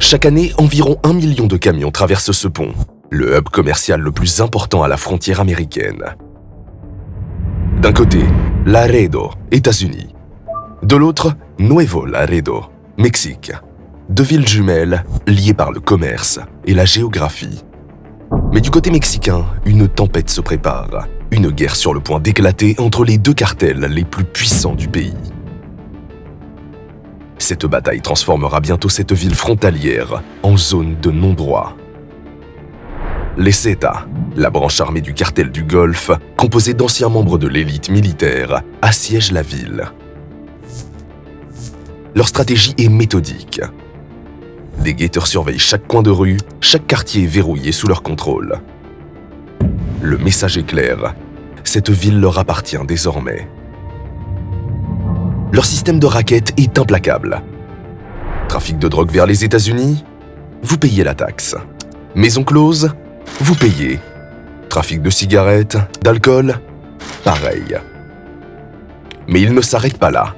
Chaque année, environ 1 million de camions traversent ce pont, le hub commercial le plus important à la frontière américaine. D'un côté, Laredo, États-Unis. De l'autre, Nuevo Laredo, Mexique. Deux villes jumelles liées par le commerce et la géographie. Mais du côté mexicain, une tempête se prépare. Une guerre sur le point d'éclater entre les deux cartels les plus puissants du pays. Cette bataille transformera bientôt cette ville frontalière en zone de non-droit. Les Zetas, la branche armée du cartel du Golfe, composée d'anciens membres de l'élite militaire, assiègent la ville. Leur stratégie est méthodique. Des guetteurs surveillent chaque coin de rue, chaque quartier est verrouillé sous leur contrôle. Le message est clair, cette ville leur appartient désormais. Leur système de raquettes est implacable. Trafic de drogue vers les États-Unis, vous payez la taxe. Maison close, vous payez. Trafic de cigarettes, d'alcool, pareil. Mais ils ne s'arrêtent pas là.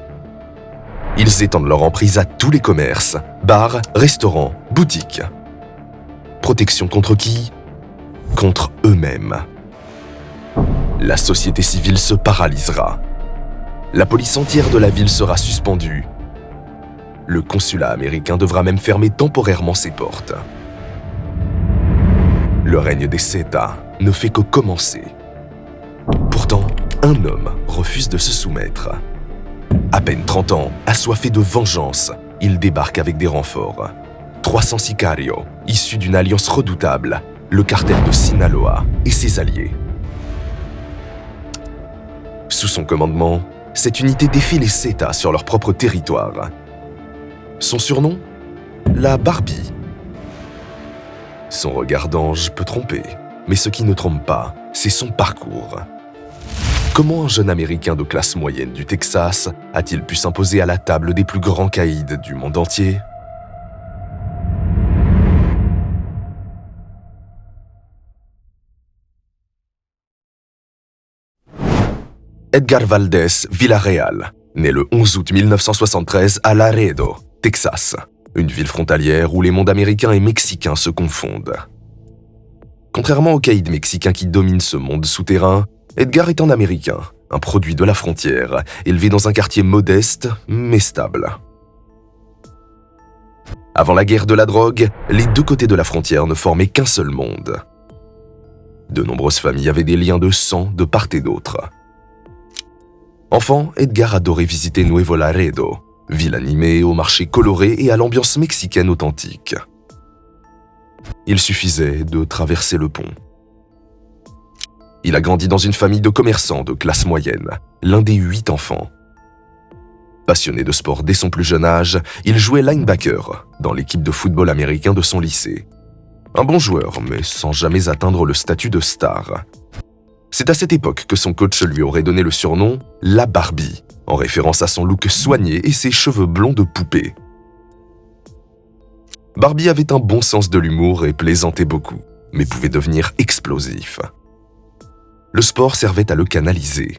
Ils étendent leur emprise à tous les commerces, bars, restaurants, boutiques. Protection contre qui? Contre eux-mêmes. La société civile se paralysera. La police entière de la ville sera suspendue. Le consulat américain devra même fermer temporairement ses portes. Le règne des Zetas ne fait que commencer. Pourtant, un homme refuse de se soumettre. À peine 30 ans, assoiffé de vengeance, il débarque avec des renforts. 300 sicarios, issus d'une alliance redoutable, le cartel de Sinaloa et ses alliés. Sous son commandement, cette unité défie les Zetas sur leur propre territoire. Son surnom? La Barbie. Son regard d'ange peut tromper, mais ce qui ne trompe pas, c'est son parcours. Comment un jeune Américain de classe moyenne du Texas a-t-il pu s'imposer à la table des plus grands caïds du monde entier? Edgar Valdez Villarreal, né le 11 août 1973 à Laredo, Texas, une ville frontalière où les mondes américains et mexicains se confondent. Contrairement aux caïds mexicains qui dominent ce monde souterrain, Edgar est un Américain, un produit de la frontière, élevé dans un quartier modeste mais stable. Avant la guerre de la drogue, les deux côtés de la frontière ne formaient qu'un seul monde. De nombreuses familles avaient des liens de sang de part et d'autre. Enfant, Edgar adorait visiter Nuevo Laredo, ville animée au marché coloré et à l'ambiance mexicaine authentique. Il suffisait de traverser le pont. Il a grandi dans une famille de commerçants de classe moyenne, l'un des 8 enfants. Passionné de sport dès son plus jeune âge, il jouait linebacker dans l'équipe de football américain de son lycée. Un bon joueur, mais sans jamais atteindre le statut de star. C'est à cette époque que son coach lui aurait donné le surnom « La Barbie », en référence à son look soigné et ses cheveux blonds de poupée. Barbie avait un bon sens de l'humour et plaisantait beaucoup, mais pouvait devenir explosif. Le sport servait à le canaliser.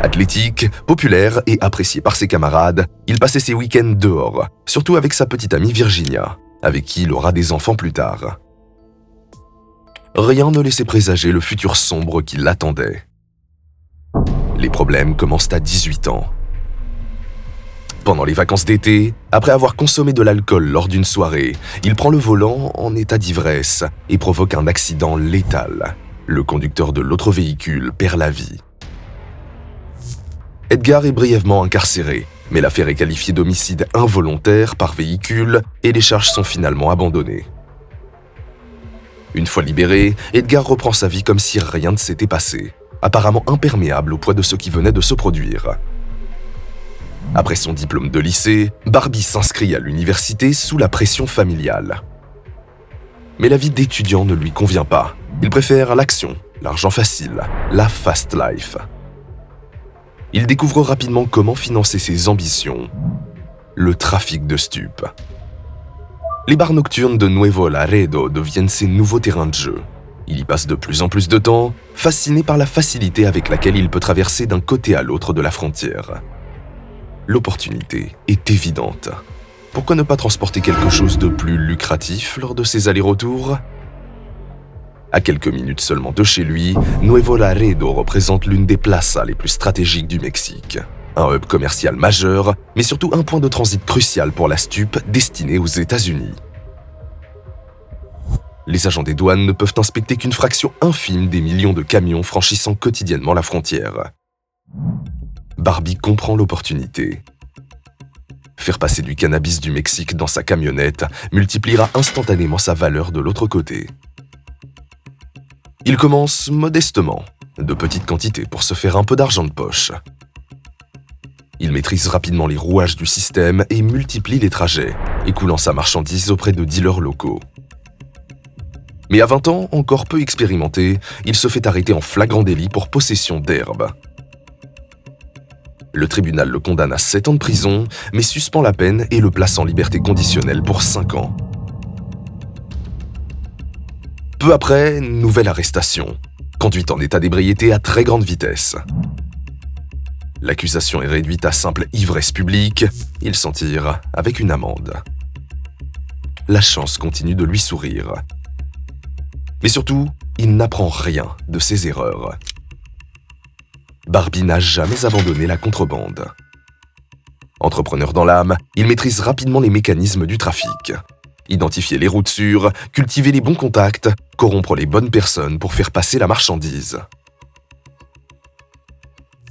Athlétique, populaire et apprécié par ses camarades, il passait ses week-ends dehors, surtout avec sa petite amie Virginia, avec qui il aura des enfants plus tard. Rien ne laissait présager le futur sombre qui l'attendait. Les problèmes commencent à 18 ans. Pendant les vacances d'été, après avoir consommé de l'alcool lors d'une soirée, il prend le volant en état d'ivresse et provoque un accident létal. Le conducteur de l'autre véhicule perd la vie. Edgar est brièvement incarcéré, mais l'affaire est qualifiée d'homicide involontaire par véhicule et les charges sont finalement abandonnées. Une fois libéré, Edgar reprend sa vie comme si rien ne s'était passé, apparemment imperméable au poids de ce qui venait de se produire. Après son diplôme de lycée, Barbie s'inscrit à l'université sous la pression familiale. Mais la vie d'étudiant ne lui convient pas. Il préfère l'action, l'argent facile, la fast life. Il découvre rapidement comment financer ses ambitions, le trafic de stupes. Les bars nocturnes de Nuevo Laredo deviennent ses nouveaux terrains de jeu. Il y passe de plus en plus de temps, fasciné par la facilité avec laquelle il peut traverser d'un côté à l'autre de la frontière. L'opportunité est évidente. Pourquoi ne pas transporter quelque chose de plus lucratif lors de ses allers-retours ? À quelques minutes seulement de chez lui, Nuevo Laredo représente l'une des plazas les plus stratégiques du Mexique. Un hub commercial majeur, mais surtout un point de transit crucial pour la stup destinée aux États-Unis. Les agents des douanes ne peuvent inspecter qu'une fraction infime des millions de camions franchissant quotidiennement la frontière. Barbie comprend l'opportunité. Faire passer du cannabis du Mexique dans sa camionnette multipliera instantanément sa valeur de l'autre côté. Il commence modestement, de petites quantités pour se faire un peu d'argent de poche. Il maîtrise rapidement les rouages du système et multiplie les trajets, écoulant sa marchandise auprès de dealers locaux. Mais à 20 ans, encore peu expérimenté, il se fait arrêter en flagrant délit pour possession d'herbe. Le tribunal le condamne à 7 ans de prison, mais suspend la peine et le place en liberté conditionnelle pour 5 ans. Peu après, nouvelle arrestation. Conduite en état d'ébriété à très grande vitesse. L'accusation est réduite à simple ivresse publique. Il s'en tire avec une amende. La chance continue de lui sourire. Mais surtout, il n'apprend rien de ses erreurs. Barbie n'a jamais abandonné la contrebande. Entrepreneur dans l'âme, il maîtrise rapidement les mécanismes du trafic. Identifier les routes sûres, cultiver les bons contacts, corrompre les bonnes personnes pour faire passer la marchandise.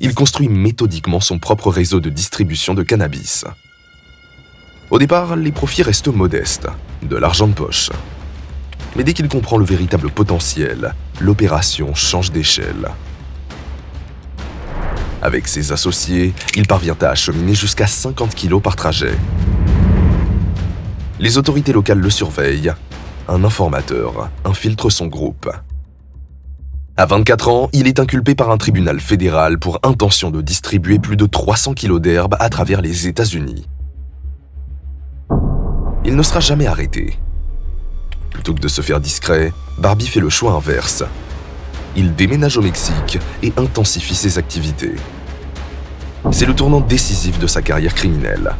Il construit méthodiquement son propre réseau de distribution de cannabis. Au départ, les profits restent modestes, de l'argent de poche. Mais dès qu'il comprend le véritable potentiel, l'opération change d'échelle. Avec ses associés, il parvient à acheminer jusqu'à 50 kilos par trajet. Les autorités locales le surveillent. Un informateur infiltre son groupe. À 24 ans, il est inculpé par un tribunal fédéral pour intention de distribuer plus de 300 kilos d'herbe à travers les États-Unis. Il ne sera jamais arrêté. Plutôt que de se faire discret, Barbie fait le choix inverse. Il déménage au Mexique et intensifie ses activités. C'est le tournant décisif de sa carrière criminelle.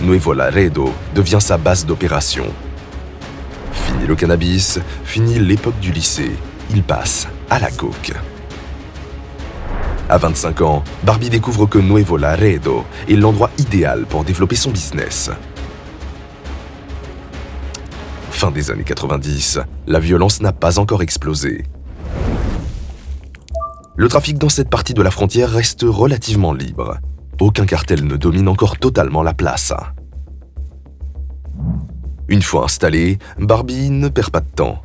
Nuevo Laredo devient sa base d'opération. Fini le cannabis, fini l'époque du lycée, il passe à la coke. À 25 ans, Barbie découvre que Nuevo Laredo est l'endroit idéal pour développer son business. Fin des années 90, la violence n'a pas encore explosé. Le trafic dans cette partie de la frontière reste relativement libre. Aucun cartel ne domine encore totalement la place. Une fois installé, Barbie ne perd pas de temps.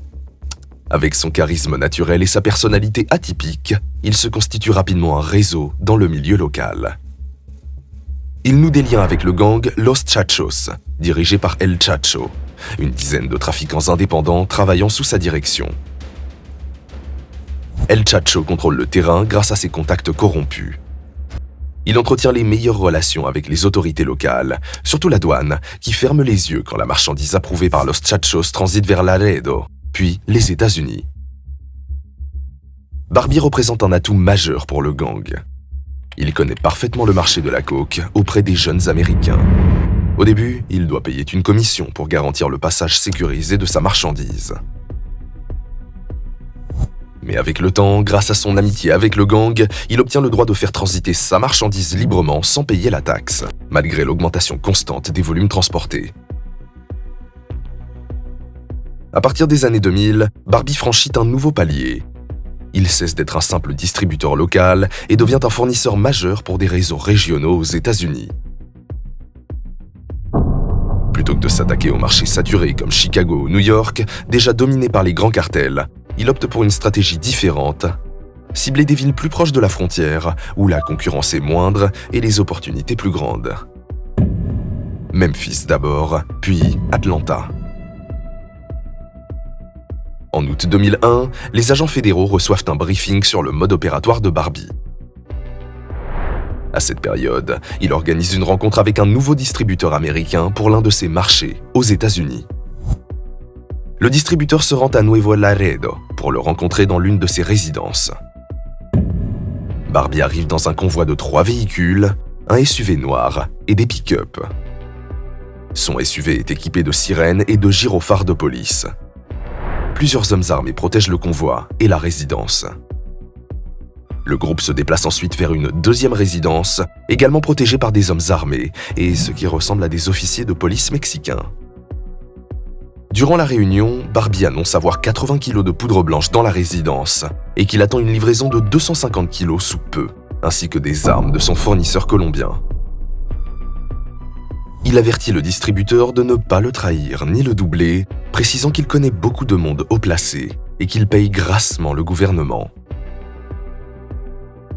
Avec son charisme naturel et sa personnalité atypique, il se constitue rapidement un réseau dans le milieu local. Il noue des liens avec le gang Los Chachos, dirigé par El Chacho, une dizaine de trafiquants indépendants travaillant sous sa direction. El Chacho contrôle le terrain grâce à ses contacts corrompus. Il entretient les meilleures relations avec les autorités locales, surtout la douane, qui ferme les yeux quand la marchandise approuvée par Los Chachos transite vers Laredo, puis les États-Unis. Barbie représente un atout majeur pour le gang. Il connaît parfaitement le marché de la coke auprès des jeunes Américains. Au début, il doit payer une commission pour garantir le passage sécurisé de sa marchandise. Mais avec le temps, grâce à son amitié avec le gang, il obtient le droit de faire transiter sa marchandise librement sans payer la taxe, malgré l'augmentation constante des volumes transportés. À partir des années 2000, Barbie franchit un nouveau palier. Il cesse d'être un simple distributeur local et devient un fournisseur majeur pour des réseaux régionaux aux États-Unis. Plutôt que de s'attaquer aux marchés saturés comme Chicago ou New York, déjà dominés par les grands cartels, il opte pour une stratégie différente, cibler des villes plus proches de la frontière, où la concurrence est moindre et les opportunités plus grandes. Memphis d'abord, puis Atlanta. En août 2001, les agents fédéraux reçoivent un briefing sur le mode opératoire de Barbie. À cette période, il organise une rencontre avec un nouveau distributeur américain pour l'un de ses marchés, aux États-Unis. Le distributeur se rend à Nuevo Laredo pour le rencontrer dans l'une de ses résidences. Barbie arrive dans un convoi de 3 véhicules, un SUV noir et des pick-up. Son SUV est équipé de sirènes et de gyrophares de police. Plusieurs hommes armés protègent le convoi et la résidence. Le groupe se déplace ensuite vers une deuxième résidence, également protégée par des hommes armés et ce qui ressemble à des officiers de police mexicains. Durant la réunion, Barbie annonce avoir 80 kg de poudre blanche dans la résidence et qu'il attend une livraison de 250 kg sous peu, ainsi que des armes de son fournisseur colombien. Il avertit le distributeur de ne pas le trahir ni le doubler, précisant qu'il connaît beaucoup de monde haut placé et qu'il paye grassement le gouvernement.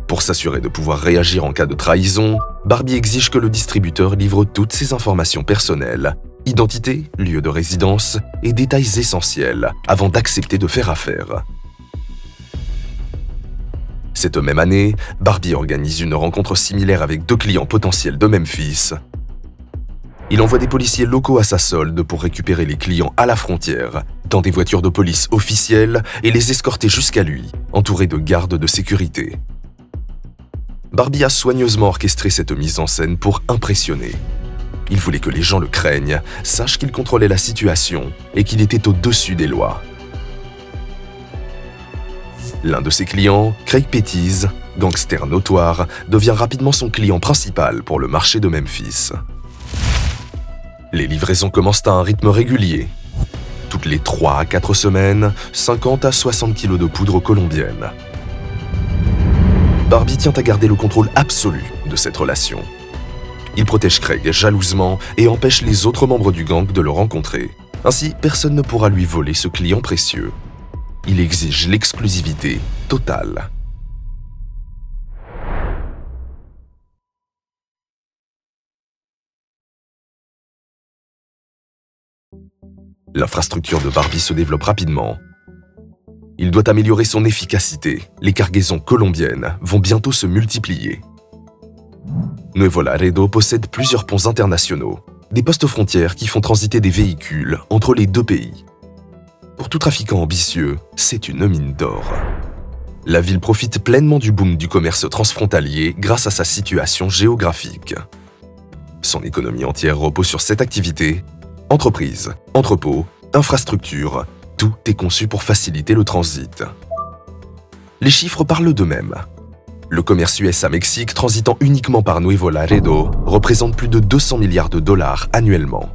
Pour s'assurer de pouvoir réagir en cas de trahison, Barbie exige que le distributeur livre toutes ses informations personnelles, identité, lieu de résidence et détails essentiels avant d'accepter de faire affaire. Cette même année, Barbie organise une rencontre similaire avec 2 clients potentiels de Memphis. Il envoie des policiers locaux à sa solde pour récupérer les clients à la frontière, dans des voitures de police officielles et les escorter jusqu'à lui, entourés de gardes de sécurité. Barbie a soigneusement orchestré cette mise en scène pour impressionner. Il voulait que les gens le craignent, sachent qu'il contrôlait la situation et qu'il était au-dessus des lois. L'un de ses clients, Craig Pettis, gangster notoire, devient rapidement son client principal pour le marché de Memphis. Les livraisons commencent à un rythme régulier. Toutes les 3 à 4 semaines, 50 à 60 kg de poudre colombienne. Barbie tient à garder le contrôle absolu de cette relation. Il protège Craig jalousement et empêche les autres membres du gang de le rencontrer. Ainsi, personne ne pourra lui voler ce client précieux. Il exige l'exclusivité totale. L'infrastructure de Barbie se développe rapidement. Il doit améliorer son efficacité. Les cargaisons colombiennes vont bientôt se multiplier. Nuevo Laredo possède plusieurs ponts internationaux, des postes frontières qui font transiter des véhicules entre les deux pays. Pour tout trafiquant ambitieux, c'est une mine d'or. La ville profite pleinement du boom du commerce transfrontalier grâce à sa situation géographique. Son économie entière repose sur cette activité. Entreprises, entrepôts, infrastructures, tout est conçu pour faciliter le transit. Les chiffres parlent d'eux-mêmes. Le commerce USA-Mexique transitant uniquement par Nuevo Laredo représente plus de 200 milliards de dollars annuellement.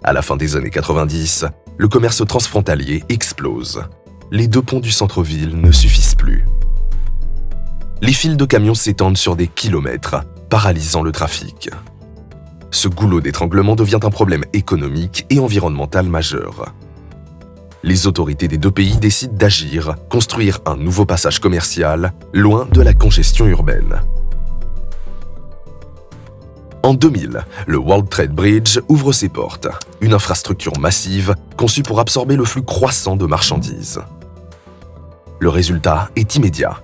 À la fin des années 90, le commerce transfrontalier explose. Les 2 ponts du centre-ville ne suffisent plus. Les files de camions s'étendent sur des kilomètres, paralysant le trafic. Ce goulot d'étranglement devient un problème économique et environnemental majeur. Les autorités des 2 pays décident d'agir, construire un nouveau passage commercial, loin de la congestion urbaine. En 2000, le World Trade Bridge ouvre ses portes, une infrastructure massive conçue pour absorber le flux croissant de marchandises. Le résultat est immédiat.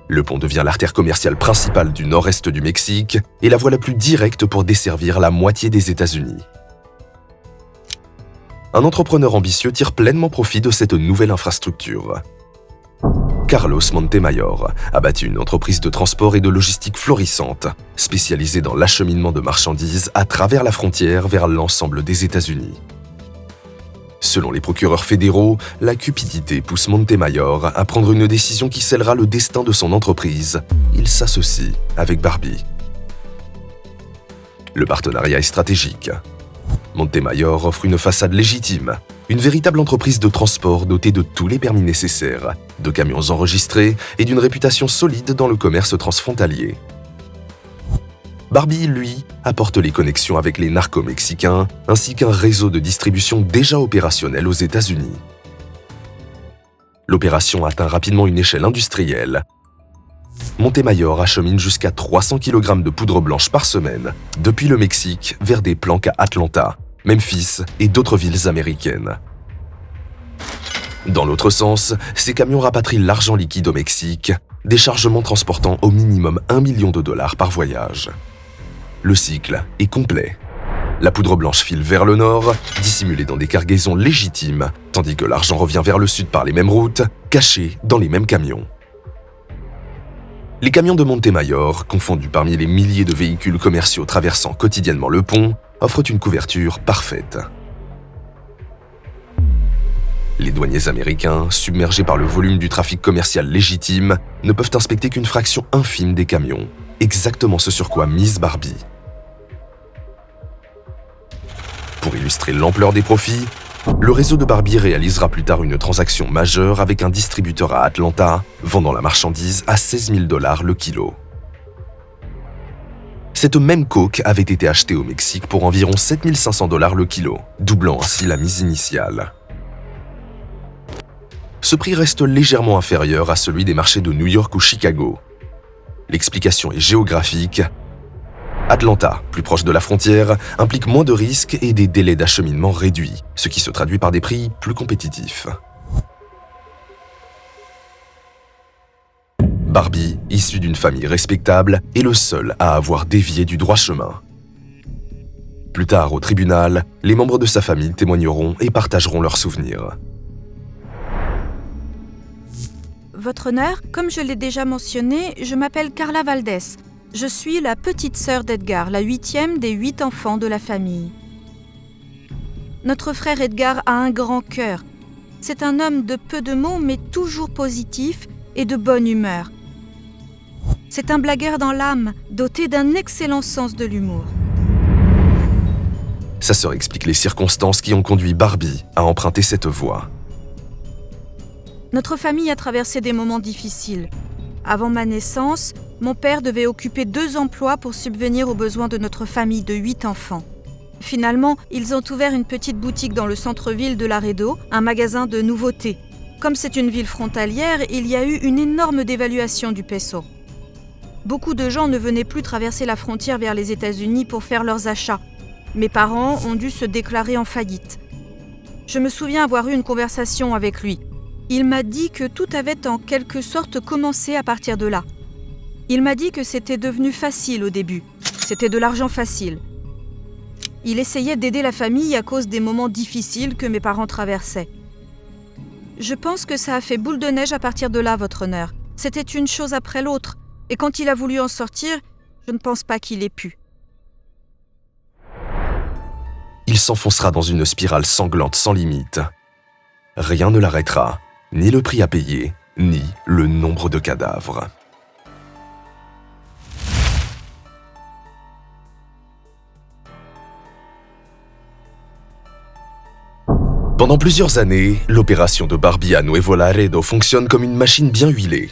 Le pont devient l'artère commerciale principale du nord-est du Mexique et la voie la plus directe pour desservir la moitié des États-Unis. Un entrepreneur ambitieux tire pleinement profit de cette nouvelle infrastructure. Carlos Montemayor a bâti une entreprise de transport et de logistique florissante, spécialisée dans l'acheminement de marchandises à travers la frontière vers l'ensemble des États-Unis. Selon les procureurs fédéraux, la cupidité pousse Montemayor à prendre une décision qui scellera le destin de son entreprise. Il s'associe avec Barbie. Le partenariat est stratégique. Montemayor offre une façade légitime, une véritable entreprise de transport dotée de tous les permis nécessaires, de camions enregistrés et d'une réputation solide dans le commerce transfrontalier. Barbie, lui, apporte les connexions avec les narcos mexicains ainsi qu'un réseau de distribution déjà opérationnel aux États-Unis. L'opération atteint rapidement une échelle industrielle. Montemayor achemine jusqu'à 300 kg de poudre blanche par semaine depuis le Mexique vers des planques à Atlanta, Memphis et d'autres villes américaines. Dans l'autre sens, ces camions rapatrient l'argent liquide au Mexique, des chargements transportant au minimum $1 million par voyage. Le cycle est complet. La poudre blanche file vers le nord, dissimulée dans des cargaisons légitimes, tandis que l'argent revient vers le sud par les mêmes routes, caché dans les mêmes camions. Les camions de Montemayor, confondus parmi les milliers de véhicules commerciaux traversant quotidiennement le pont, offrent une couverture parfaite. Les douaniers américains, submergés par le volume du trafic commercial légitime, ne peuvent inspecter qu'une fraction infime des camions, exactement ce sur quoi mise Barbie. Pour illustrer l'ampleur des profits, le réseau de Barbie réalisera plus tard une transaction majeure avec un distributeur à Atlanta, vendant la marchandise à 16 000 $ le kilo. Cette même coke avait été achetée au Mexique pour environ 7 500 $ le kilo, doublant ainsi la mise initiale. Ce prix reste légèrement inférieur à celui des marchés de New York ou Chicago. L'explication est géographique. Atlanta, plus proche de la frontière, implique moins de risques et des délais d'acheminement réduits, ce qui se traduit par des prix plus compétitifs. Barbie, issu d'une famille respectable, est le seul à avoir dévié du droit chemin. Plus tard, au tribunal, les membres de sa famille témoigneront et partageront leurs souvenirs. Votre honneur, comme je l'ai déjà mentionné, je m'appelle Carla Valdés. Je suis la petite sœur d'Edgar, la 8e des 8 enfants de la famille. Notre frère Edgar a un grand cœur. C'est un homme de peu de mots, mais toujours positif et de bonne humeur. C'est un blagueur dans l'âme, doté d'un excellent sens de l'humour. Sa sœur explique les circonstances qui ont conduit Barbie à emprunter cette voie. Notre famille a traversé des moments difficiles. Avant ma naissance, mon père devait occuper 2 emplois pour subvenir aux besoins de notre famille de 8 enfants. Finalement, ils ont ouvert une petite boutique dans le centre-ville de Laredo, un magasin de nouveautés. Comme c'est une ville frontalière, il y a eu une énorme dévaluation du peso. Beaucoup de gens ne venaient plus traverser la frontière vers les États-Unis pour faire leurs achats. Mes parents ont dû se déclarer en faillite. Je me souviens avoir eu une conversation avec lui. Il m'a dit que tout avait en quelque sorte commencé à partir de là. Il m'a dit que c'était devenu facile au début. C'était de l'argent facile. Il essayait d'aider la famille à cause des moments difficiles que mes parents traversaient. Je pense que ça a fait boule de neige à partir de là, votre honneur. C'était une chose après l'autre. Et quand il a voulu en sortir, je ne pense pas qu'il ait pu. Il s'enfoncera dans une spirale sanglante sans limite. Rien ne l'arrêtera, ni le prix à payer, ni le nombre de cadavres. Pendant plusieurs années, l'opération de Barbie à Nuevo Laredo fonctionne comme une machine bien huilée.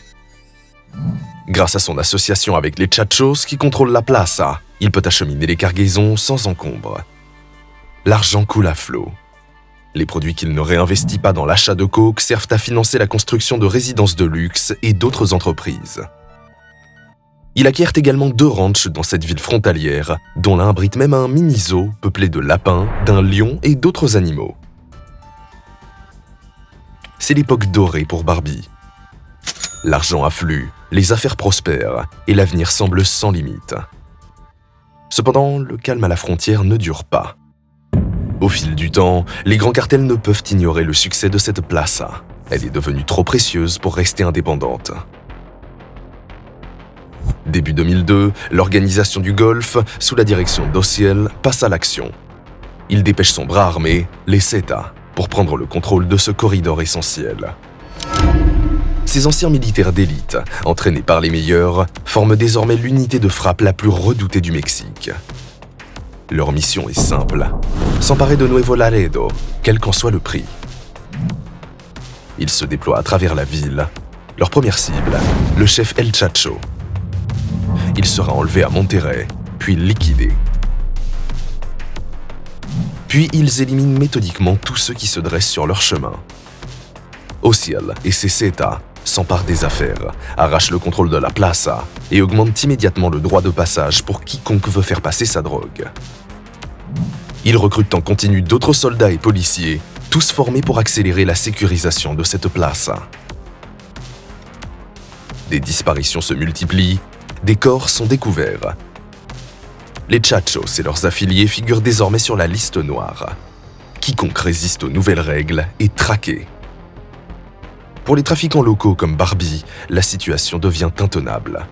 Grâce à son association avec les Chachos qui contrôlent la plaza, il peut acheminer les cargaisons sans encombre. L'argent coule à flot. Les produits qu'il ne réinvestit pas dans l'achat de coke servent à financer la construction de résidences de luxe et d'autres entreprises. Il acquiert également 2 ranchs dans cette ville frontalière, dont l'un abrite même un mini-zoo peuplé de lapins, d'un lion et d'autres animaux. C'est l'époque dorée pour Barbie. L'argent afflue, les affaires prospèrent et l'avenir semble sans limite. Cependant, le calme à la frontière ne dure pas. Au fil du temps, les grands cartels ne peuvent ignorer le succès de cette plaza. Elle est devenue trop précieuse pour rester indépendante. Début 2002, l'organisation du Golfe, sous la direction d'Ociel, passe à l'action. Il dépêche son bras armé, les Zetas, pour prendre le contrôle de ce corridor essentiel. Ces anciens militaires d'élite, entraînés par les meilleurs, forment désormais l'unité de frappe la plus redoutée du Mexique. Leur mission est simple, s'emparer de Nuevo Laredo, quel qu'en soit le prix. Ils se déploient à travers la ville. Leur première cible, le chef El Chacho. Il sera enlevé à Monterrey, puis liquidé. Puis ils éliminent méthodiquement tous ceux qui se dressent sur leur chemin. Ociel et ses Zetas s'emparent des affaires, arrachent le contrôle de la plaza et augmentent immédiatement le droit de passage pour quiconque veut faire passer sa drogue. Ils recrutent en continu d'autres soldats et policiers, tous formés pour accélérer la sécurisation de cette plaza. Des disparitions se multiplient, des corps sont découverts. Les Chachos et leurs affiliés figurent désormais sur la liste noire. Quiconque résiste aux nouvelles règles est traqué. Pour les trafiquants locaux comme Barbie, la situation devient intenable.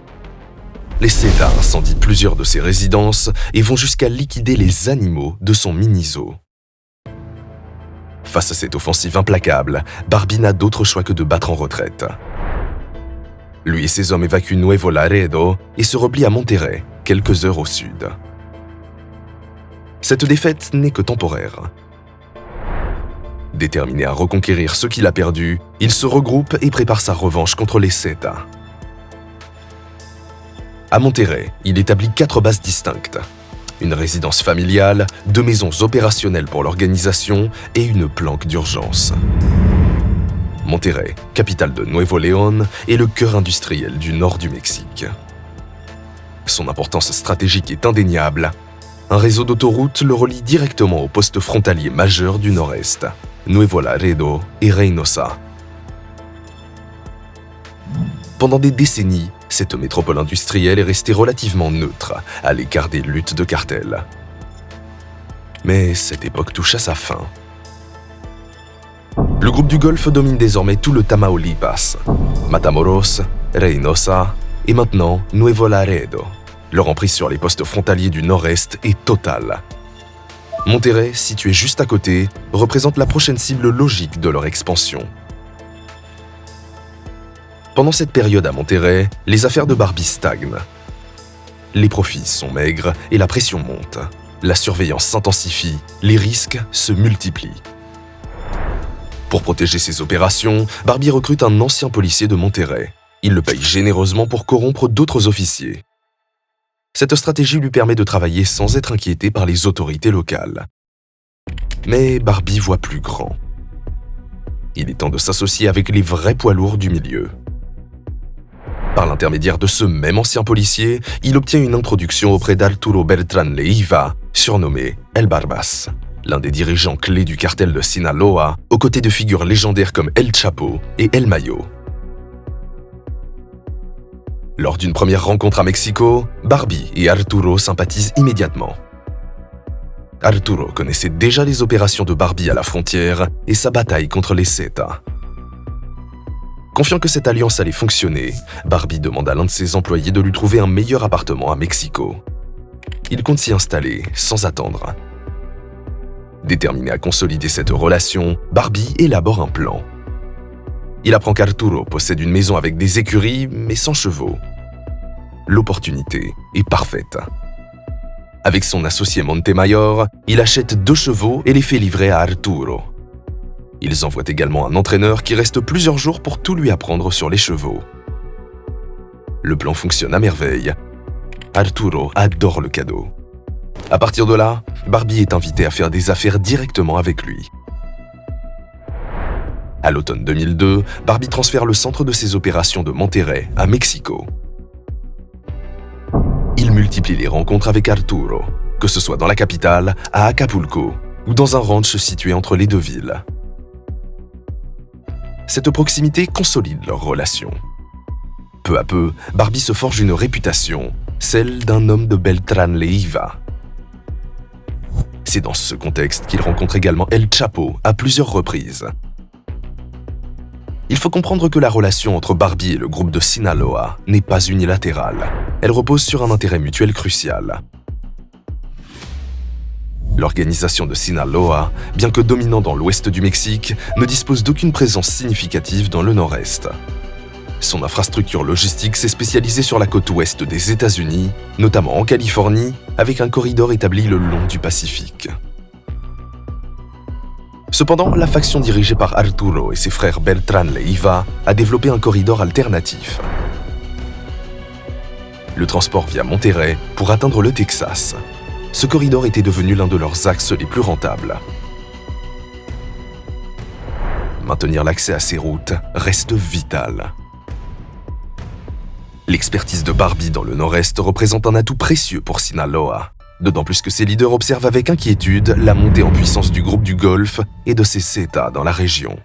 les Zeta incendient plusieurs de ses résidences et vont jusqu'à liquider les animaux de son mini-zoo. Face à cette offensive implacable, Barbie n'a d'autre choix que de battre en retraite. Lui et ses hommes évacuent Nuevo Laredo et se replient à Monterrey, quelques heures au sud. Cette défaite n'est que temporaire. Déterminé à reconquérir ce qu'il a perdu, il se regroupe et prépare sa revanche contre les Zeta. À Monterrey, il établit 4 bases distinctes. Une résidence familiale, 2 maisons opérationnelles pour l'organisation et une planque d'urgence. Monterrey, capitale de Nuevo León, est le cœur industriel du nord du Mexique. Son importance stratégique est indéniable. Un réseau d'autoroutes le relie directement aux postes frontaliers majeurs du nord-est, Nuevo Laredo et Reynosa. Pendant des décennies, cette métropole industrielle est restée relativement neutre, à l'écart des luttes de cartels. Mais cette époque touche à sa fin. Le groupe du Golfe domine désormais tout le Tamaulipas, Matamoros, Reynosa et maintenant Nuevo Laredo. Leur emprise sur les postes frontaliers du nord-est est totale. Monterrey, situé juste à côté, représente la prochaine cible logique de leur expansion. Pendant cette période à Monterrey, les affaires de Barbie stagnent. Les profits sont maigres et la pression monte. La surveillance s'intensifie, les risques se multiplient. Pour protéger ses opérations, Barbie recrute un ancien policier de Monterrey. Il le paye généreusement pour corrompre d'autres officiers. Cette stratégie lui permet de travailler sans être inquiété par les autorités locales. Mais Barbie voit plus grand. Il est temps de s'associer avec les vrais poids lourds du milieu. Par l'intermédiaire de ce même ancien policier, il obtient une introduction auprès d'Arturo Beltrán Leiva, surnommé El Barbas, l'un des dirigeants clés du cartel de Sinaloa, aux côtés de figures légendaires comme El Chapo et El Mayo. Lors d'une première rencontre à Mexico, Barbie et Arturo sympathisent immédiatement. Arturo connaissait déjà les opérations de Barbie à la frontière et sa bataille contre les Zeta. Confiant que cette alliance allait fonctionner, Barbie demande à l'un de ses employés de lui trouver un meilleur appartement à Mexico. Il compte s'y installer sans attendre. Déterminé à consolider cette relation, Barbie élabore un plan. Il apprend qu'Arturo possède une maison avec des écuries, mais sans chevaux. L'opportunité est parfaite. Avec son associé Montemayor, il achète 2 chevaux et les fait livrer à Arturo. Ils envoient également un entraîneur qui reste plusieurs jours pour tout lui apprendre sur les chevaux. Le plan fonctionne à merveille. Arturo adore le cadeau. À partir de là, Barbie est invité à faire des affaires directement avec lui. À l'automne 2002, Barbie transfère le centre de ses opérations de Monterrey à Mexico. Il multiplie les rencontres avec Arturo, que ce soit dans la capitale, à Acapulco, ou dans un ranch situé entre les 2 villes. Cette proximité consolide leur relation. Peu à peu, Barbie se forge une réputation, celle d'un homme de Beltrán Leiva. C'est dans ce contexte qu'il rencontre également El Chapo à plusieurs reprises. Il faut comprendre que la relation entre Barbie et le groupe de Sinaloa n'est pas unilatérale. Elle repose sur un intérêt mutuel crucial. L'organisation de Sinaloa, bien que dominant dans l'ouest du Mexique, ne dispose d'aucune présence significative dans le nord-est. Son infrastructure logistique s'est spécialisée sur la côte ouest des États-Unis, notamment en Californie, avec un corridor établi le long du Pacifique. Cependant, la faction dirigée par Arturo et ses frères Beltrán Leiva a développé un corridor alternatif. Le transport via Monterrey pour atteindre le Texas. Ce corridor était devenu l'un de leurs axes les plus rentables. Maintenir l'accès à ces routes reste vital. L'expertise de Barbie dans le nord-est représente un atout précieux pour Sinaloa, d'autant plus que ses leaders observent avec inquiétude la montée en puissance du groupe du Golfe et de ses Zeta dans la région.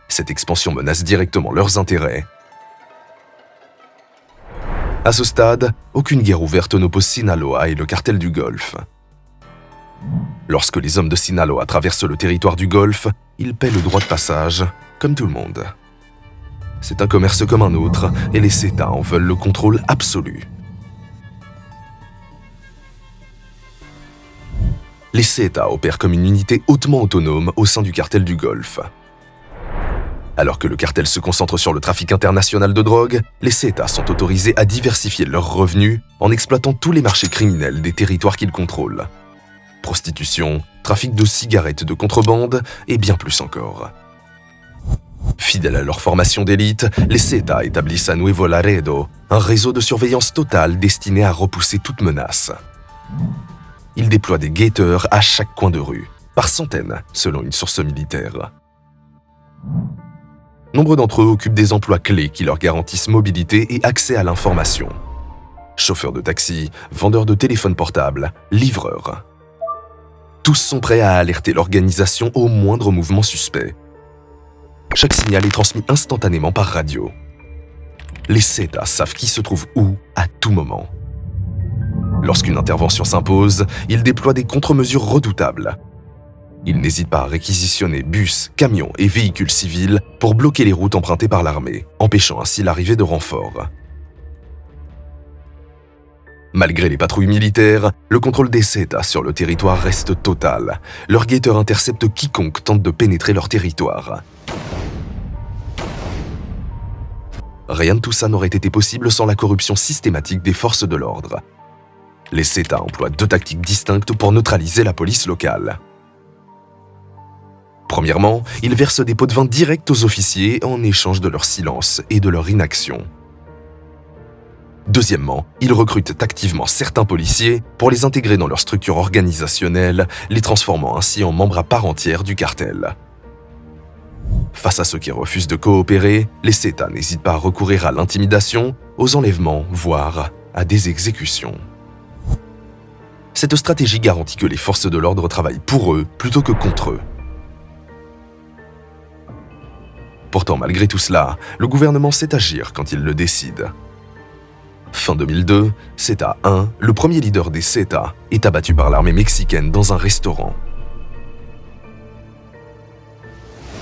Cette expansion menace directement leurs intérêts. À ce stade, aucune guerre ouverte n'oppose Sinaloa et le cartel du Golfe. Lorsque les hommes de Sinaloa traversent le territoire du Golfe, ils paient le droit de passage, comme tout le monde. C'est un commerce comme un autre et les Zeta en veulent le contrôle absolu. Les Zeta opèrent comme une unité hautement autonome au sein du cartel du Golfe. Alors que le cartel se concentre sur le trafic international de drogue, les Zeta sont autorisés à diversifier leurs revenus en exploitant tous les marchés criminels des territoires qu'ils contrôlent. Prostitution, trafic de cigarettes de contrebande et bien plus encore. Fidèles à leur formation d'élite, les Zeta établissent à Nuevo Laredo un réseau de surveillance totale destiné à repousser toute menace. Ils déploient des guetteurs à chaque coin de rue, par centaines selon une source militaire. Nombre d'entre eux occupent des emplois clés qui leur garantissent mobilité et accès à l'information. Chauffeurs de taxi, vendeurs de téléphones portables, livreurs. Tous sont prêts à alerter l'organisation au moindre mouvement suspect. Chaque signal est transmis instantanément par radio. Les Zeta savent qui se trouve où à tout moment. Lorsqu'une intervention s'impose, ils déploient des contre-mesures redoutables. Ils n'hésitent pas à réquisitionner bus, camions et véhicules civils pour bloquer les routes empruntées par l'armée, empêchant ainsi l'arrivée de renforts. Malgré les patrouilles militaires, le contrôle des Zeta sur le territoire reste total. Leurs guetteurs interceptent quiconque tente de pénétrer leur territoire. Rien de tout ça n'aurait été possible sans la corruption systématique des forces de l'ordre. Les Zeta emploient deux tactiques distinctes pour neutraliser la police locale. Premièrement, ils versent des pots de vin directs aux officiers en échange de leur silence et de leur inaction. Deuxièmement, ils recrutent activement certains policiers pour les intégrer dans leur structure organisationnelle, les transformant ainsi en membres à part entière du cartel. Face à ceux qui refusent de coopérer, les Zeta n'hésitent pas à recourir à l'intimidation, aux enlèvements, voire à des exécutions. Cette stratégie garantit que les forces de l'ordre travaillent pour eux plutôt que contre eux. Pourtant, malgré tout cela, le gouvernement sait agir quand il le décide. Fin 2002, Zeta 1, le premier leader des Zeta, est abattu par l'armée mexicaine dans un restaurant.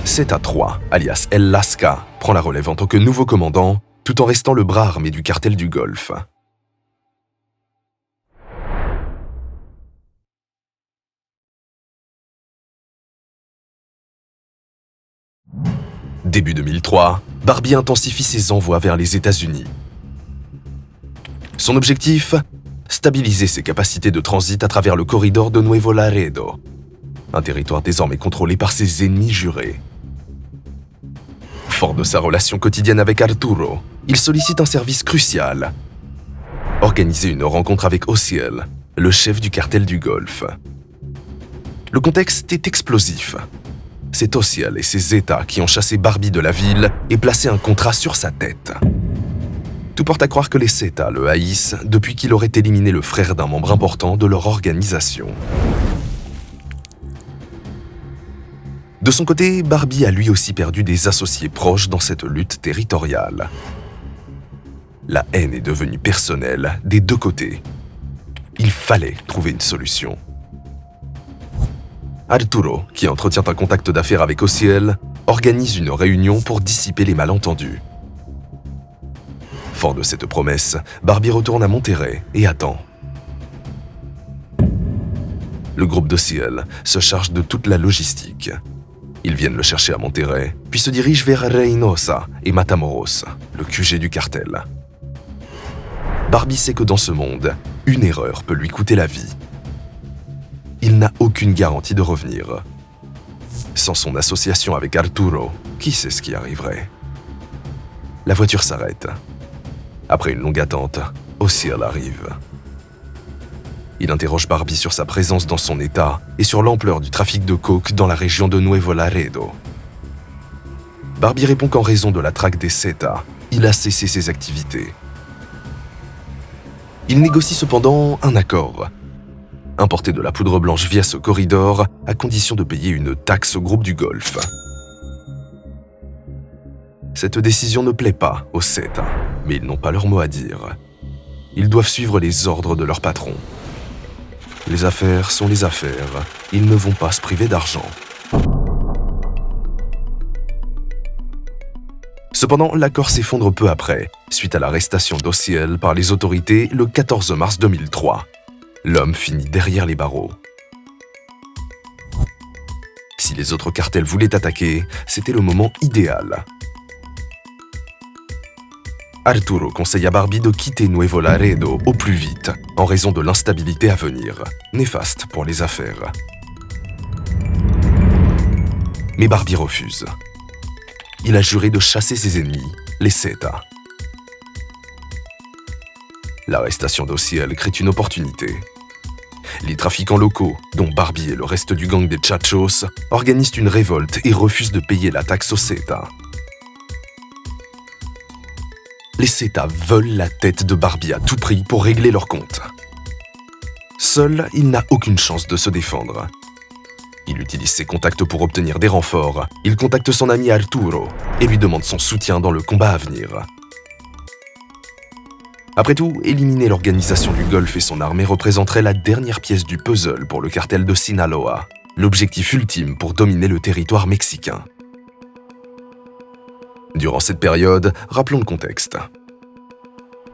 Zeta 3, alias El Lasca, prend la relève en tant que nouveau commandant, tout en restant le bras armé du cartel du Golfe. Début 2003, Barbie intensifie ses envois vers les États-Unis. Son objectif ? Stabiliser ses capacités de transit à travers le corridor de Nuevo Laredo, un territoire désormais contrôlé par ses ennemis jurés. Fort de sa relation quotidienne avec Arturo, il sollicite un service crucial. Organiser une rencontre avec Ociel, le chef du cartel du Golfe. Le contexte est explosif. C'est Ociel et ses Zeta qui ont chassé Barbie de la ville et placé un contrat sur sa tête. Tout porte à croire que les Zeta le haïssent depuis qu'il aurait éliminé le frère d'un membre important de leur organisation. De son côté, Barbie a lui aussi perdu des associés proches dans cette lutte territoriale. La haine est devenue personnelle des deux côtés. Il fallait trouver une solution. Arturo, qui entretient un contact d'affaires avec Ociel, organise une réunion pour dissiper les malentendus. Fort de cette promesse, Barbie retourne à Monterrey et attend. Le groupe d'Ociel se charge de toute la logistique. Ils viennent le chercher à Monterrey, puis se dirigent vers Reynosa et Matamoros, le QG du cartel. Barbie sait que dans ce monde, une erreur peut lui coûter la vie. Il n'a aucune garantie de revenir. Sans son association avec Arturo, qui sait ce qui arriverait ? La voiture s'arrête. Après une longue attente, Ociel arrive. Il interroge Barbie sur sa présence dans son état et sur l'ampleur du trafic de coke dans la région de Nuevo Laredo. Barbie répond qu'en raison de la traque des Zeta, il a cessé ses activités. Il négocie cependant un accord. Importer de la poudre blanche via ce corridor à condition de payer une taxe au groupe du Golfe. Cette décision ne plaît pas aux Zeta, mais ils n'ont pas leur mot à dire. Ils doivent suivre les ordres de leur patron. Les affaires sont les affaires, ils ne vont pas se priver d'argent. Cependant, l'accord s'effondre peu après, suite à l'arrestation d'Ociel par les autorités le 14 mars 2003. L'homme finit derrière les barreaux. Si les autres cartels voulaient attaquer, c'était le moment idéal. Arturo conseille à Barbie de quitter Nuevo Laredo au plus vite, en raison de l'instabilité à venir, néfaste pour les affaires. Mais Barbie refuse. Il a juré de chasser ses ennemis, les Zetas. L'arrestation d'Ociel crée une opportunité. Les trafiquants locaux, dont Barbie et le reste du gang des Chachos, organisent une révolte et refusent de payer la taxe aux Zetas. Les Zetas veulent la tête de Barbie à tout prix pour régler leur compte. Seul, il n'a aucune chance de se défendre. Il utilise ses contacts pour obtenir des renforts. Il contacte son ami Arturo et lui demande son soutien dans le combat à venir. Après tout, éliminer l'organisation du Golfe et son armée représenterait la dernière pièce du puzzle pour le cartel de Sinaloa, l'objectif ultime pour dominer le territoire mexicain. Durant cette période, rappelons le contexte.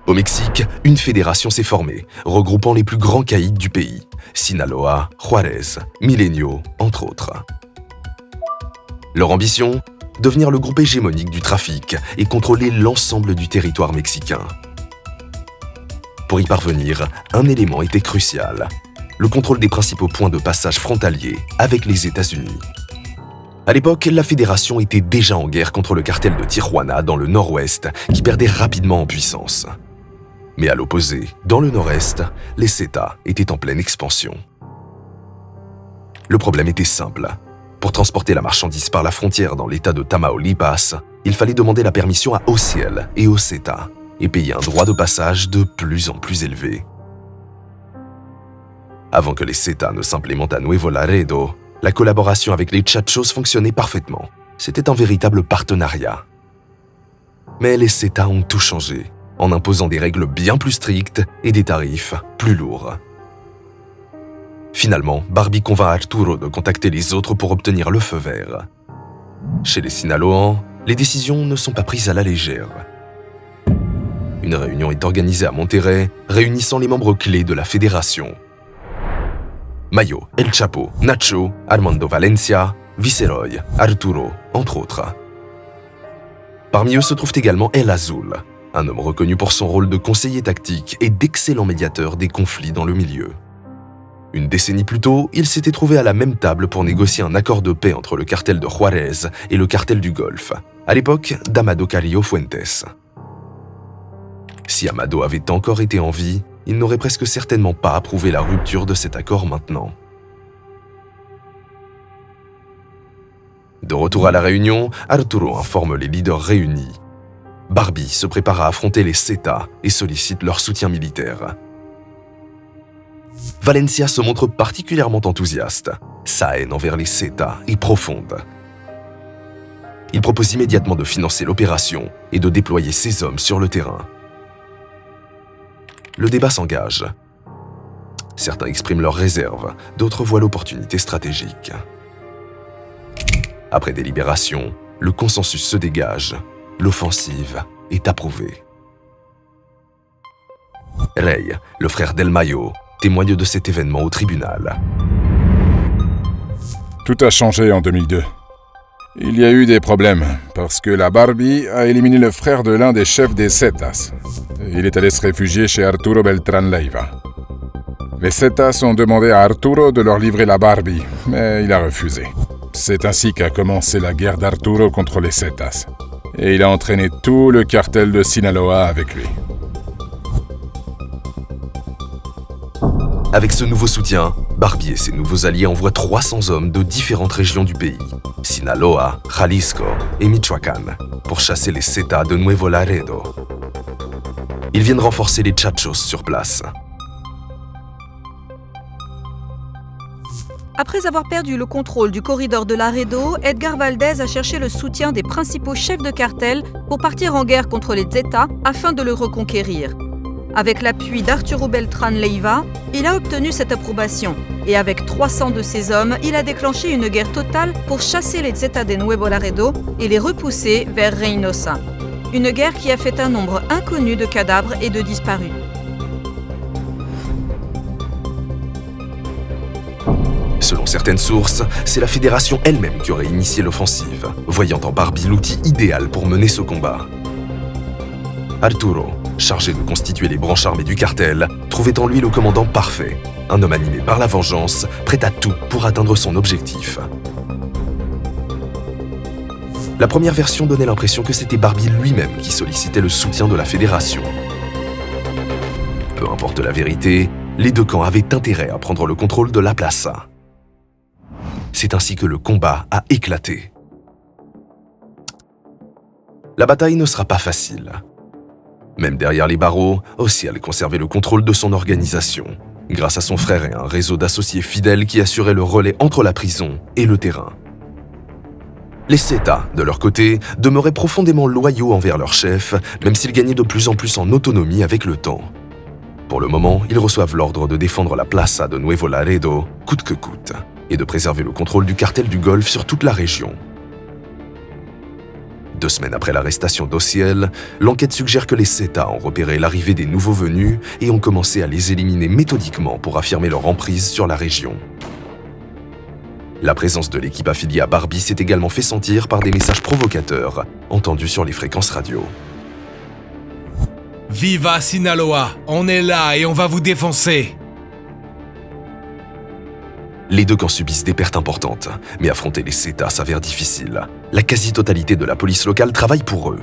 Au Mexique, une fédération s'est formée, regroupant les plus grands caïds du pays, Sinaloa, Juárez, Milenio, entre autres. Leur ambition ? Devenir le groupe hégémonique du trafic et contrôler l'ensemble du territoire mexicain. Pour y parvenir, un élément était crucial, le contrôle des principaux points de passage frontaliers avec les États-Unis. À l'époque, la fédération était déjà en guerre contre le cartel de Tijuana dans le nord-ouest, qui perdait rapidement en puissance. Mais à l'opposé, dans le nord-est, les Zetas étaient en pleine expansion. Le problème était simple. Pour transporter la marchandise par la frontière dans l'état de Tamaulipas, il fallait demander la permission à Ociel et aux Zetas et payer un droit de passage de plus en plus élevé. Avant que les Zetas ne s'implémentent à Nuevo Laredo, la collaboration avec les Chachos fonctionnait parfaitement. C'était un véritable partenariat. Mais les Zetas ont tout changé, en imposant des règles bien plus strictes et des tarifs plus lourds. Finalement, Barbie convainc Arturo de contacter les autres pour obtenir le feu vert. Chez les Sinaloans, les décisions ne sont pas prises à la légère. Une réunion est organisée à Monterrey, réunissant les membres clés de la fédération. Mayo, El Chapo, Nacho, Armando Valencia, Viceroy, Arturo, entre autres. Parmi eux se trouve également El Azul, un homme reconnu pour son rôle de conseiller tactique et d'excellent médiateur des conflits dans le milieu. Une décennie plus tôt, il s'était trouvé à la même table pour négocier un accord de paix entre le cartel de Juárez et le cartel du Golfe, à l'époque d'Amado Carrillo Fuentes. Si Amado avait encore été en vie, il n'aurait presque certainement pas approuvé la rupture de cet accord maintenant. De retour à la réunion, Arturo informe les leaders réunis. Barbie se prépare à affronter les Zetas et sollicite leur soutien militaire. Valencia se montre particulièrement enthousiaste. Sa haine envers les Zetas est profonde. Il propose immédiatement de financer l'opération et de déployer ses hommes sur le terrain. Le débat s'engage. Certains expriment leurs réserves, d'autres voient l'opportunité stratégique. Après délibération, le consensus se dégage. L'offensive est approuvée. Rey, le frère d'El Mayo, témoigne de cet événement au tribunal. Tout a changé en 2002. Il y a eu des problèmes, parce que la Barbie a éliminé le frère de l'un des chefs des Zetas. Il est allé se réfugier chez Arturo Beltrán Leiva. Les Zetas ont demandé à Arturo de leur livrer la Barbie, mais il a refusé. C'est ainsi qu'a commencé la guerre d'Arturo contre les Zetas. Et il a entraîné tout le cartel de Sinaloa avec lui. Avec ce nouveau soutien, Barbie et ses nouveaux alliés envoient 300 hommes de différentes régions du pays, Sinaloa, Jalisco et Michoacán, pour chasser les Zetas de Nuevo Laredo. Ils viennent renforcer les Chachos sur place. Après avoir perdu le contrôle du corridor de Laredo, Edgar Valdez a cherché le soutien des principaux chefs de cartel pour partir en guerre contre les Zetas afin de le reconquérir. Avec l'appui d'Arturo Beltrán Leiva, il a obtenu cette approbation et avec 300 de ses hommes, il a déclenché une guerre totale pour chasser les Zetas de Nuevo Laredo et les repousser vers Reynosa. Une guerre qui a fait un nombre inconnu de cadavres et de disparus. Selon certaines sources, c'est la Fédération elle-même qui aurait initié l'offensive, voyant en Barbie l'outil idéal pour mener ce combat. Arturo, chargé de constituer les branches armées du cartel, trouvait en lui le commandant parfait, un homme animé par la vengeance, prêt à tout pour atteindre son objectif. La première version donnait l'impression que c'était Barbie lui-même qui sollicitait le soutien de la Fédération. Peu importe la vérité, les deux camps avaient intérêt à prendre le contrôle de la plaza. C'est ainsi que le combat a éclaté. La bataille ne sera pas facile. Même derrière les barreaux, Osiel conservait le contrôle de son organisation, grâce à son frère et un réseau d'associés fidèles qui assuraient le relais entre la prison et le terrain. Les Zeta, de leur côté, demeuraient profondément loyaux envers leur chef, même s'ils gagnaient de plus en plus en autonomie avec le temps. Pour le moment, ils reçoivent l'ordre de défendre la plaza de Nuevo Laredo, coûte que coûte, et de préserver le contrôle du cartel du Golfe sur toute la région. 2 semaines après l'arrestation d'Osiel, l'enquête suggère que les Zeta ont repéré l'arrivée des nouveaux venus et ont commencé à les éliminer méthodiquement pour affirmer leur emprise sur la région. La présence de l'équipe affiliée à Barbie s'est également fait sentir par des messages provocateurs entendus sur les fréquences radio. Viva Sinaloa, on est là et on va vous défoncer. Les deux camps subissent des pertes importantes, mais affronter les Zeta s'avère difficile. La quasi-totalité de la police locale travaille pour eux.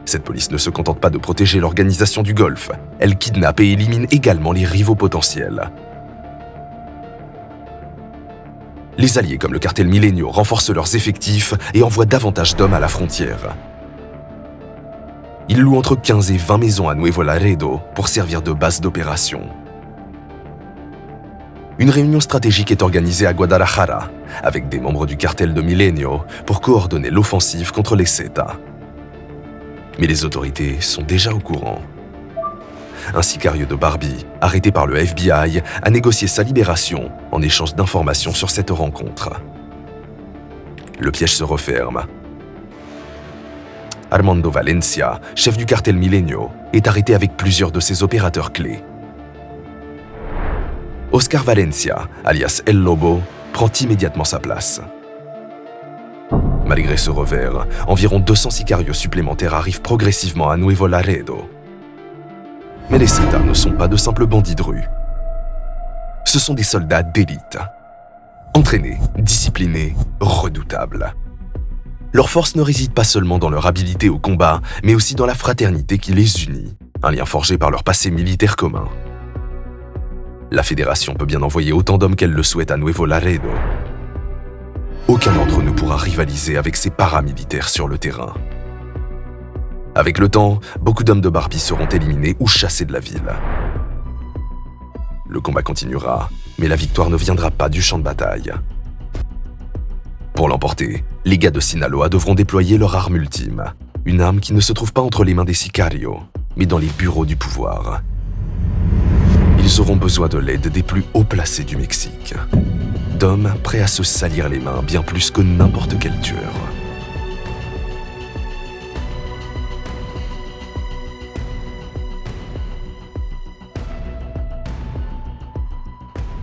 Cette police ne se contente pas de protéger l'organisation du Golfe, elle kidnappe et élimine également les rivaux potentiels. Les alliés comme le cartel Milenio renforcent leurs effectifs et envoient davantage d'hommes à la frontière. Ils louent entre 15 et 20 maisons à Nuevo Laredo pour servir de base d'opération. Une réunion stratégique est organisée à Guadalajara, avec des membres du cartel de Milenio, pour coordonner l'offensive contre les Zeta. Mais les autorités sont déjà au courant. Un sicario de Barbie, arrêté par le FBI, a négocié sa libération en échange d'informations sur cette rencontre. Le piège se referme. Armando Valencia, chef du cartel Milenio, est arrêté avec plusieurs de ses opérateurs clés. Oscar Valencia, alias El Lobo, prend immédiatement sa place. Malgré ce revers, environ 200 sicarios supplémentaires arrivent progressivement à Nuevo Laredo. Mais les Zeta ne sont pas de simples bandits de rue. Ce sont des soldats d'élite. Entraînés, disciplinés, redoutables. Leur force ne réside pas seulement dans leur habileté au combat, mais aussi dans la fraternité qui les unit, un lien forgé par leur passé militaire commun. La Fédération peut bien envoyer autant d'hommes qu'elle le souhaite à Nuevo Laredo. Aucun d'entre eux ne pourra rivaliser avec ces paramilitaires sur le terrain. Avec le temps, beaucoup d'hommes de Barbie seront éliminés ou chassés de la ville. Le combat continuera, mais la victoire ne viendra pas du champ de bataille. Pour l'emporter, les gars de Sinaloa devront déployer leur arme ultime, une arme qui ne se trouve pas entre les mains des sicarios, mais dans les bureaux du pouvoir. Ils auront besoin de l'aide des plus hauts placés du Mexique, d'hommes prêts à se salir les mains bien plus que n'importe quel tueur.